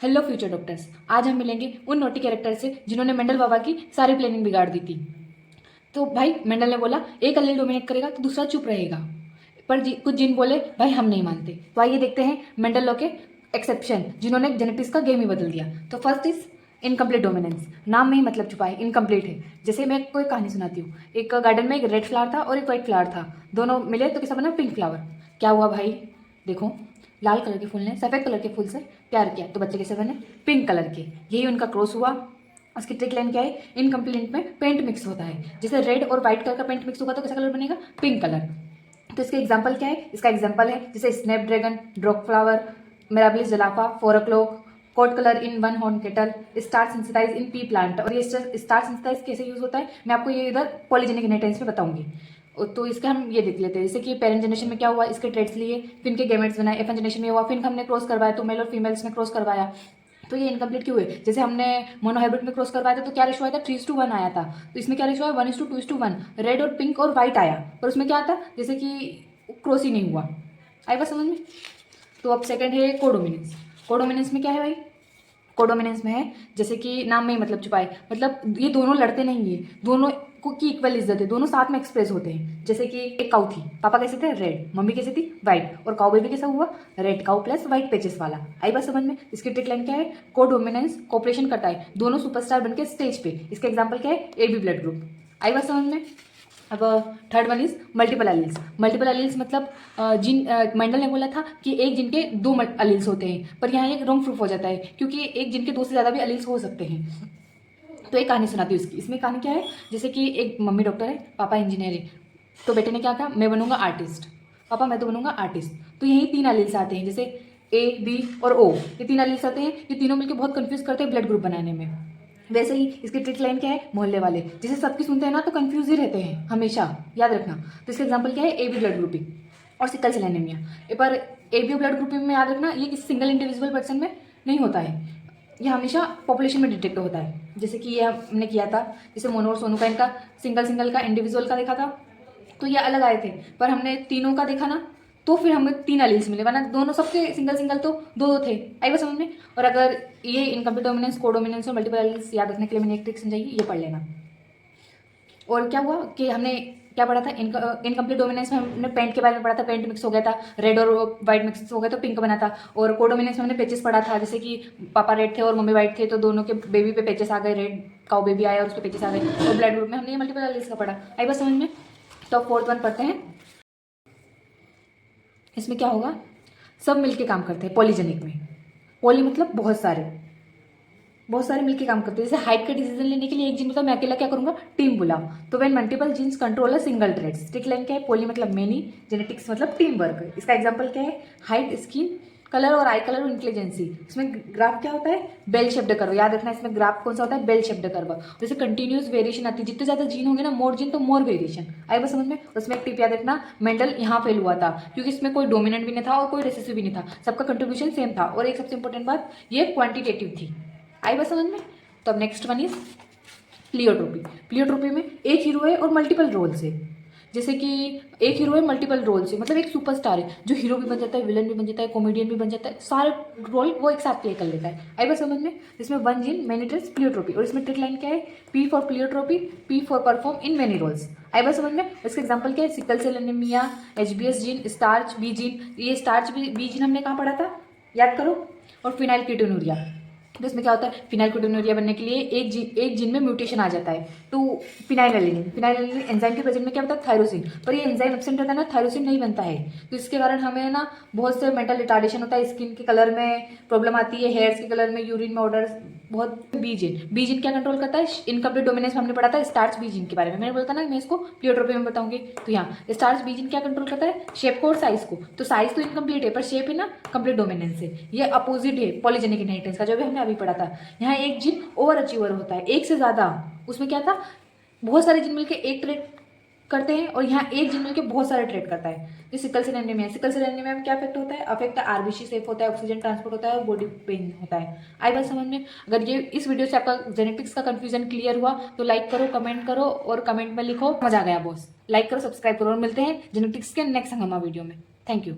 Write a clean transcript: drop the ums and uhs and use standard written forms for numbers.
Hello future doctors, आज हम मिलेंगे उन नोटी कैरेक्टर से जिन्होंने मेंडल बाबा की सारी प्लानिंग बिगाड़ दी थी। तो भाई मेंडल ने बोला एक एलील डोमिनेट करेगा तो दूसरा चुप रहेगा, पर कुछ जिन बोले भाई हम नहीं मानते। तो आइए देखते हैं मेंडल लॉ के एक्सेप्शन जिन्होंने जेनेटिक्स का गेम ही बदल दिया। तो फर्स्ट इज इनकम्प्लीट डोमिनेंस। नाम में ही मतलब छुपा है, इनकम्प्लीट है। जैसे मैं कोई कहानी सुनाती हूँ, एक गार्डन में एक रेड फ्लावर था और एक व्हाइट फ्लावर था, दोनों मिले तो कैसा बना पिंक फ्लावर। क्या हुआ भाई, देखो लाल कलर के फूल ने सफ़ेद कलर के फूल से प्यार किया तो बच्चे कैसे बने, पिंक कलर के। यही उनका क्रॉस हुआ। उसकी ट्रिक लाइन क्या है, इनकम्प्लीट में पेंट मिक्स होता है। जैसे रेड और व्हाइट कलर का पेंट मिक्स होगा तो कैसा कलर बनेगा, पिंक कलर। तो इसका एग्जाम्पल क्या है, इसका एग्जाम्पल है जैसे स्नैपड्रैगन, ड्रॉक flower, mirabilis jalapa, 4 o'clock, coat colour in one horn cattle, starch synthesis in pea plant. और ये स्टार सेंसिटाइज कैसे यूज होता है मैं आपको ये इधर पॉलीजेनिक इनहेरिटेंस में बताऊंगी। तो इसके हम ये देख लेते हैं, जैसे कि पेरेंट जनरेशन में क्या हुआ, इसके ट्रेड्स लिए, फिर इनके गेमेट्स बनाए, एफन जनरेशन में हुआ, फिर हमने क्रॉस करवाया तो मेल और फीमेल्स में क्रॉस करवाया तो ये इनकम्प्लीट क्यों हुए। जैसे हमने मोनोहाइब्रिड में क्रॉस करवाया था तो क्या रेशो आया था, 3:1 आया था। तो इसमें क्या रेशो है, 1:2:1। रेड और पिंक और व्हाइट आया, पर उसमें क्या आता जैसे कि क्रॉस ही नहीं हुआ। आई बात समझ में। तो अब सेकंड है कोडोमिनेंस। कोडोमिनेंस में क्या है भाई, कोडोमिनेंस में है जैसे कि नाम में ही मतलब छुपा है, मतलब ये दोनों लड़ते नहीं है, दोनों को की इक्वल इज्जत है, दोनों साथ में एक्सप्रेस होते हैं। जैसे कि एक काऊ थी, पापा कैसे थे रेड, मम्मी कैसे थी वाइट, और काऊ बेबी कैसा हुआ, रेड काऊ प्लस वाइट पेचेस वाला। आई बात समझ में। इसकी ट्रिक लाइन क्या है, कोडोमिनेंस कोऑपरेशन करता है, दोनों सुपरस्टार बनके स्टेज पे। इसका एग्जाम्पल क्या है, AB ब्लड ग्रुप। आई बात समझ में। अब third one is multiple alleles. Multiple alleles मतलब जिन मेंडल ने बोला था कि एक जिन के 2 अलील्स होते हैं, पर यहाँ एक रॉन्ग प्रूफ हो जाता है क्योंकि एक जिन के 2 से ज़्यादा भी अलील्स हो सकते हैं। तो एक कहानी सुनाती हूँ इसकी। इसमें कहानी क्या है, जैसे कि एक मम्मी डॉक्टर है, पापा इंजीनियर है। तो बेटे ने क्या कहा, मैं बनूंगा आर्टिस्ट। पापा मैं तो बनूंगा आर्टिस्ट। तो यही 3 अलील्स आते हैं, जैसे A, B और O, ये 3 अलील्स आते हैं। ये तीनों मिलकर बहुत कंफ्यूज करते हैं ब्लड ग्रुप बनाने में। वैसे ही इसकी ट्रिक लाइन क्या है, मोहल्ले वाले जैसे सबकी सुनते हैं ना तो कंफ्यूज ही रहते हैं हमेशा, याद रखना। तो इसका एग्जाम्पल क्या है, AB ब्लड ग्रुपिंग और सिकल सेल एनीमिया। पर AB ब्लड ग्रुपिंग में याद रखना ये किसी सिंगल इंडिविजुअल पर्सन में नहीं होता है, ये हमेशा पॉपुलेशन में डिटेक्ट होता है। जैसे कि ये हमने किया था, जैसे मोनो और सोनू का इनका सिंगल का इंडिविजुअल का देखा था तो ये अलग आए थे, पर हमने तीनों का देखा ना तो फिर हमें 3 अलील्स मिले, वरना दोनों सबके सिंगल तो 2 थे। आई बात समझ में। और अगर ये इनकम्प्लीट डोमिनेंस, कोडोमिनेंस और मल्टीपल अलील्स याद रखने के लिए मैंने एक ट्रिक समझाई, ये पढ़ लेना। और क्या हुआ कि हमने क्या पढ़ा था, इनकम्प्लीट डोमिनेंस में हमने पेंट के बारे में पढ़ा था, पेंट मिक्स हो गया था, रेड और व्हाइट मिक्स हो गया तो पिंक बना था। और कोडोमिनेंस में हमने पेचेस पढ़ा था, जैसे कि पापा रेड थे और मम्मी व्हाइट थे तो दोनों के बेबी पे पेचेस आ गए, रेड काउ बेबी आया और उस पर पेचेस आ गए। और ब्लड ग्रुप में हमने ये मल्टीपल एलील्स का पढ़ा। आई बात समझ में। तो अब फोर्थ वन पढ़ते हैं। इसमें क्या होगा, सब मिलके काम करते हैं पॉलीजेनिक में। पॉली मतलब बहुत सारे मिलके काम करते हैं। जैसे हाइट का डिसीजन लेने के लिए एक जिन मतलब मैं अकेला क्या करूंगा, टीम बुलाओ। तो when multiple genes control a single traits. Trick line क्या है, पॉली मतलब मेनी, जेनेटिक्स मतलब टीम वर्क। इसका एग्जांपल क्या है, हाइट, स्किन कलर और आई कलर और इंटेलिजेंसी। इसमें ग्राफ क्या होता है, बेल शेप्ड कर्व। याद रखना इसमें ग्राफ कौन सा होता है, बेल शेप्ड कर्व। जैसे कंटिन्यूस वेरिएशन आती है, जितने ज्यादा जीन होंगे ना, मोर जीन तो मोर वेरिएशन। आई बस समझ में। उसमें एक टिप याद रखना, मेंडल यहाँ फेल हुआ था क्योंकि इसमें कोई डोमिनेंट भी नहीं था और कोई रिसेसिव भी नहीं था, सबका कंट्रीब्यूशन सेम था। और एक सबसे इंपॉर्टेंट बात, ये क्वांटिटेटिव थी। आई बस समझ में। तो अब next one is pleiotropy. Pleiotropy में एक हीरो है और मल्टीपल रोल्स है। जैसे कि एक हीरो है मल्टीपल रोल्स है, मतलब एक सुपरस्टार है जो हीरो भी बन जाता है, विलन भी बन जाता है, कॉमेडियन भी बन जाता है, सारे रोल वो एक साथ प्ले कर लेता है। आई बात समझ में। इसमें one gene many traits pleiotropy. और इसमें ट्रिक लाइन क्या है, P for pleiotropy, P for perform in many roles. आई बात समझ में। इसका एग्जाम्पल क्या है, sickle cell anaemia, HBS gene, starch B gene. ये स्टार्च बी जीन हमने कहाँ पढ़ा था, याद करो। और फिनाइल कीटोनूरिया। तो इसमें क्या होता है, फिनाइलकीटोनुरिया बनने के लिए एक जीन में म्यूटेशन आ जाता है तो फिनाइलएलिनिन एंजाइम के प्रेजेंट में क्या होता है, थायरोसिन। पर ये एंजाइम एब्सेंट रहता है ना, थायरोसिन नहीं बनता है। तो इसके कारण हमें ना बहुत से मेंटल रिटार्डेशन होता है, स्किन के कलर में प्रॉब्लम आती है, हेयर्स के कलर में, यूरिन में ऑर्डर बहुत। बीजीन क्या कंट्रोल करता है, इनकम्प्लीट डोमिनेंस में हमने पढ़ा था स्टार्च बीजीन के बारे में, मैंने बोला था ना मैं इसको प्लियोट्रोपी में बताऊंगी। तो यहाँ स्टार्च बीजीन क्या कंट्रोल करता है, शेप को और साइज को। तो साइज तो इनकम्प्लीट है पर शेप है ना कंप्लीट डोमिनेंस है। ये अपोजिट है पॉलीजेनिक इनहेरिटेंस का, जो भी हमने अभी पढ़ा था। यहाँ एक जीन ओवर अचीवर होता है, एक से ज्यादा। उसमें क्या था, बहुत सारे जीन मिलकर एक ट्रेड करते हैं और यहाँ एक जीन मिलकर बहुत सारे ट्रेड करता है। जो सिकल सेल एनीमिया है, सिकल सेल एनीमिया में क्या इफेक्ट होता है, अफेक्ट आरबीसी सेफ होता है, ऑक्सीजन ट्रांसपोर्ट होता है और बॉडी पेन होता है। आई बात समझ में। अगर ये इस वीडियो से आपका जेनेटिक्स का कंफ्यूजन क्लियर हुआ तो लाइक करो, कमेंट करो और कमेंट में लिखो मजा आ गया बॉस। लाइक करो, सब्सक्राइब करो और मिलते हैं जेनेटिक्स के नेक्स्ट हंगामा वीडियो में। Thank you.